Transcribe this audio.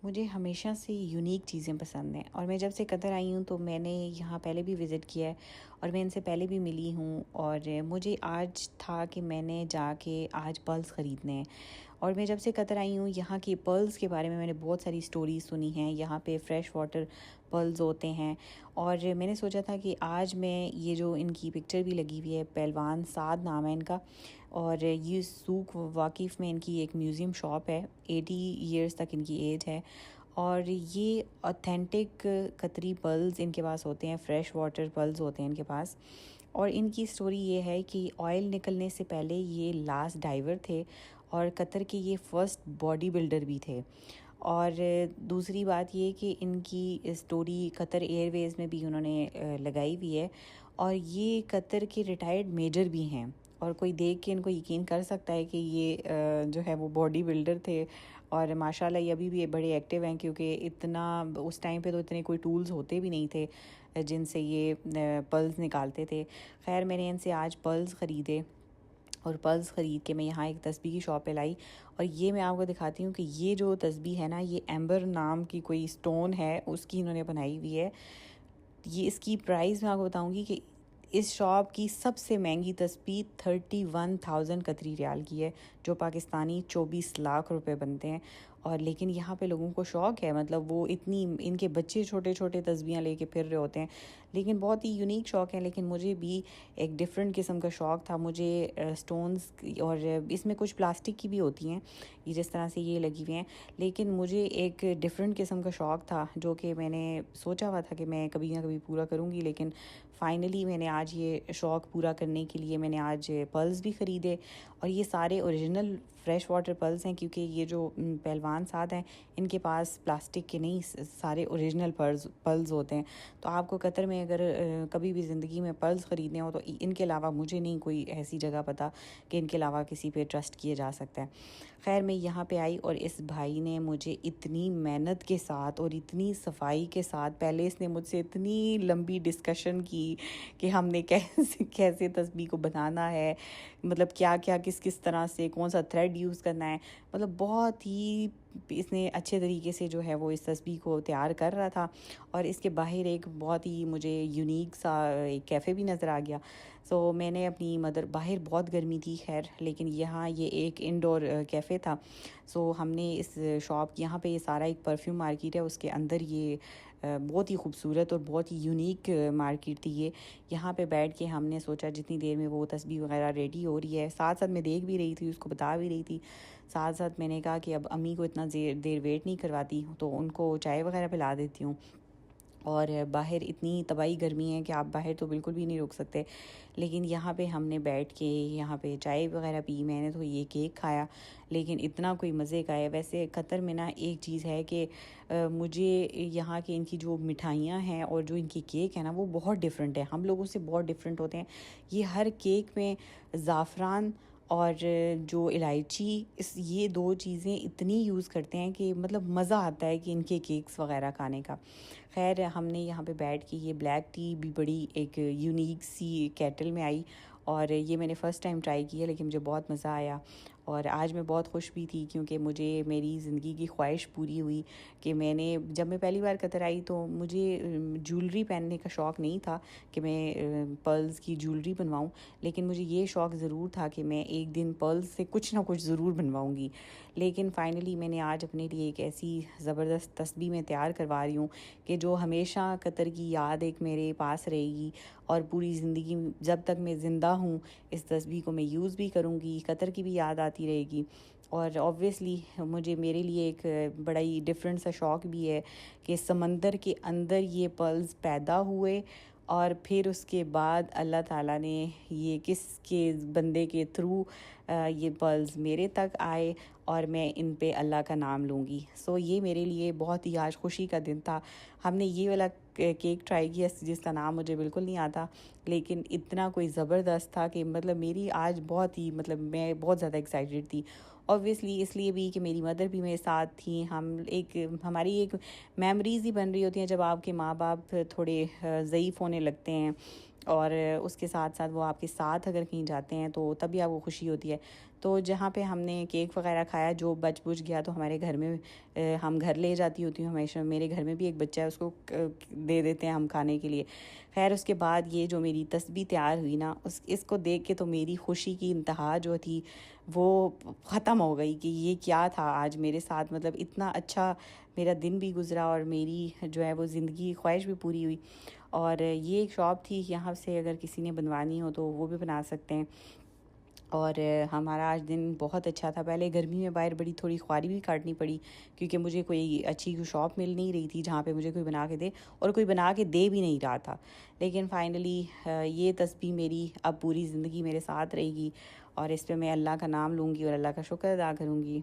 मुझे हमेशा से यूनिक चीज़ें पसंद हैं और मैं जब से कतर आई हूँ तो मैंने यहाँ पहले भी विज़िट किया है और मैं इनसे पहले भी मिली हूँ। और मुझे आज था कि मैंने जाके आज पर्ल्स ख़रीदने हैं। और मैं जब से कतर आई हूँ यहाँ की पर्ल्स के बारे में मैंने बहुत सारी स्टोरीज सुनी हैं। यहाँ पे फ्रेश वाटर पर्ल्स होते हैं और मैंने सोचा था कि आज मैं ये जो इनकी पिक्चर भी लगी हुई है, पहलवान साद नाम है इनका, और ये सूक वाकिफ़ में इनकी एक म्यूज़ियम शॉप है। 80 ईयर्स तक इनकी एज है और ये ऑथेंटिक कतरी पर्ल्स इनके पास होते हैं, फ्रेश वाटर पर्ल्स होते हैं इनके पास। और इनकी स्टोरी ये है कि ऑयल निकलने से पहले ये लास्ट डाइवर थे और कतर के ये फ़र्स्ट बॉडी बिल्डर भी थे। और दूसरी बात ये कि इनकी स्टोरी कतर एयरवेज़ में भी उन्होंने लगाई हुई है और ये कतर के रिटायर्ड मेजर भी हैं। और कोई देख के इनको यकीन कर सकता है कि ये जो है वो बॉडी बिल्डर थे। और माशाल्लाह ये अभी भी बड़े एक्टिव हैं, क्योंकि इतना उस टाइम पे तो इतने कोई टूल्स होते भी नहीं थे जिनसे ये पल्स निकालते थे। खैर मैंने इनसे आज पल्स ख़रीदे और पर्ल्स ख़रीद के मैं यहाँ एक तस्बीह की शॉप पे लाई। और ये मैं आपको दिखाती हूँ कि ये जो तस्बीह है ना, ये एम्बर नाम की कोई स्टोन है उसकी इन्होंने बनाई हुई है। ये इसकी प्राइस मैं आपको बताऊँगी कि इस शॉप की सबसे महंगी तस्बीह 31,000 कतरी रियाल की है, जो पाकिस्तानी 24 लाख रुपए बनते हैं। और लेकिन यहाँ पे लोगों को शौक़ है, मतलब वो इतनी, इनके बच्चे छोटे छोटे तस्बीहें लेके फिर रहे होते हैं, लेकिन बहुत ही यूनिक शौक़ है। लेकिन मुझे भी एक डिफरेंट किस्म का शौक़ था। मुझे स्टोन्स और इसमें कुछ प्लास्टिक की भी होती हैं, ये जिस तरह से ये लगी हुई हैं, लेकिन मुझे एक डिफरेंट किस्म का शौक़ था जो कि मैंने सोचा हुआ था कि मैं कभी ना कभी पूरा करूँगी। लेकिन फाइनली मैंने आज ये शौक़ पूरा करने के लिए मैंने आज पर्ल्स भी ख़रीदे। और ये सारे ओरिजिनल फ्रेश वाटर पर्ल्स हैं, क्योंकि ये जो पहलवान साथ हैं इनके पास प्लास्टिक के नहीं, सारे ओरिजिनल पर्ल्स होते हैं। तो आपको कतर में अगर कभी भी ज़िंदगी में पर्ल्स ख़रीदने हो तो इनके अलावा मुझे नहीं कोई ऐसी जगह पता कि इनके अलावा किसी पे ट्रस्ट किया जा सकता है। खैर मैं यहाँ पे आई और इस भाई ने मुझे इतनी मेहनत के साथ और इतनी सफाई के साथ, पहले इसने मुझसे इतनी लंबी डिस्कशन की कि हमने कैसे कैसे तस्बीह को बनाना है, मतलब क्या क्या किस किस तरह से कौन सा थ्रेड यूज़ करना है, मतलब बहुत ही इसने अच्छे तरीके से जो है वो इस तस्बीह को तैयार कर रहा था। और इसके बाहर एक बहुत ही मुझे यूनिक सा एक कैफ़े भी नज़र आ गया। सो मैंने अपनी मदर, बाहर बहुत गर्मी थी खैर, लेकिन यहाँ ये एक इंडोर कैफ़े था। सो हमने इस शॉप, यहाँ पे ये सारा एक परफ्यूम मार्केट है, उसके अंदर ये बहुत ही खूबसूरत और बहुत ही यूनिक मार्केट थी ये। यहाँ पे बैठ के हमने सोचा जितनी देर में वो तस्बीह वगैरह रेडी हो रही है, साथ साथ मैं देख भी रही थी, उसको बता भी रही थी। साथ साथ मैंने कहा कि अब अम्मी को इतना देर वेट नहीं करवाती, तो उनको चाय वगैरह पिला देती हूँ। और बाहर इतनी तबाही गर्मी है कि आप बाहर तो बिल्कुल भी नहीं रुक सकते। लेकिन यहाँ पे हमने बैठ के यहाँ पे चाय वगैरह पी, मैंने तो ये केक खाया, लेकिन इतना कोई मज़े का है। वैसे कतर में ना एक चीज़ है कि मुझे यहाँ के इनकी जो मिठाइयाँ हैं और जो इनकी केक है ना, वो बहुत डिफरेंट है, हम लोगों से बहुत डिफरेंट होते हैं। ये हर केक में ज़ाफ़रान और जो इलायची, इस ये दो चीज़ें इतनी यूज़ करते हैं कि मतलब मज़ा आता है कि इनके केक्स वगैरह खाने का। खैर हमने यहाँ पे बैठ के, ये ब्लैक टी भी बड़ी एक यूनिक सी केटल में आई और ये मैंने फ़र्स्ट टाइम ट्राई की है, लेकिन मुझे बहुत मज़ा आया। और आज मैं बहुत खुश भी थी, क्योंकि मुझे मेरी ज़िंदगी की ख्वाहिश पूरी हुई कि जब मैं पहली बार कतर आई तो मुझे ज्वेलरी पहनने का शौक़ नहीं था कि मैं पर्ल्स की ज्वेलरी बनवाऊँ, लेकिन मुझे ये शौक़ ज़रूर था कि मैं एक दिन पर्ल्स से कुछ ना कुछ ज़रूर बनवाऊँगी। लेकिन फ़ाइनली मैंने आज अपने लिए एक ऐसी ज़बरदस्त तस्बीह में तैयार करवा रही हूँ कि जो हमेशा कतर की याद एक मेरे पास रहेगी और पूरी ज़िंदगी जब तक मैं ज़िंदा हूँ इस तस्बीह को मैं यूज़ भी करूँगी, कतर की भी याद आती रहेगी। और ऑब्वियसली मुझे, मेरे लिए एक बड़ा ही डिफरेंट सा शौक़ भी है कि समंदर के अंदर ये पर्ल्स पैदा हुए और फिर उसके बाद अल्लाह ताला ने ये किसके बंदे के थ्रू ये पर्ल्स मेरे तक आए और मैं इन पे अल्लाह का नाम लूँगी। सो ये मेरे लिए बहुत ही आज खुशी का दिन था। हमने ये वाला केक ट्राई किया जिसका नाम मुझे बिल्कुल नहीं आता, लेकिन इतना कोई ज़बरदस्त था कि मतलब मेरी आज बहुत ही, मतलब मैं बहुत ज़्यादा एक्साइटेड थी। ऑब्वियसली इसलिए भी कि मेरी मदर भी मेरे साथ थी, हमारी एक मेमोरीज़ ही बन रही होती हैं जब आपके माँ बाप थोड़े ज़ईफ़ होने लगते हैं और उसके साथ साथ वो आपके साथ अगर कहीं जाते हैं तो तब भी आपको खुशी होती है। तो जहाँ पे हमने केक वगैरह खाया, जो बच बुझ गया तो हमारे घर में हम घर ले जाती होती हूँ हमेशा। मेरे घर में भी एक बच्चा है, उसको दे देते हैं हम खाने के लिए। खैर उसके बाद ये जो मेरी तस्बीह तैयार हुई ना, उस इसको देख के तो मेरी खुशी की इंतहा जो थी वो ख़त्म हो गई कि ये क्या था आज मेरे साथ। मतलब इतना अच्छा मेरा दिन भी गुज़रा और मेरी जो है वो ज़िंदगी की ख्वाहिश भी पूरी हुई। और ये एक शॉप थी, यहाँ से अगर किसी ने बनवानी हो तो वो भी बना सकते हैं। और हमारा आज दिन बहुत अच्छा था। पहले गर्मी में बाहर बड़ी थोड़ी ख्वारी भी काटनी पड़ी, क्योंकि मुझे कोई अच्छी शॉप मिल नहीं रही थी जहाँ पे मुझे कोई बना के दे, और कोई बना के दे भी नहीं रहा था। लेकिन फाइनली ये तस्बीह मेरी अब पूरी ज़िंदगी मेरे साथ रहेगी, और इस पे मैं अल्लाह का नाम लूँगी और अल्लाह का शुक्र अदा करूँगी।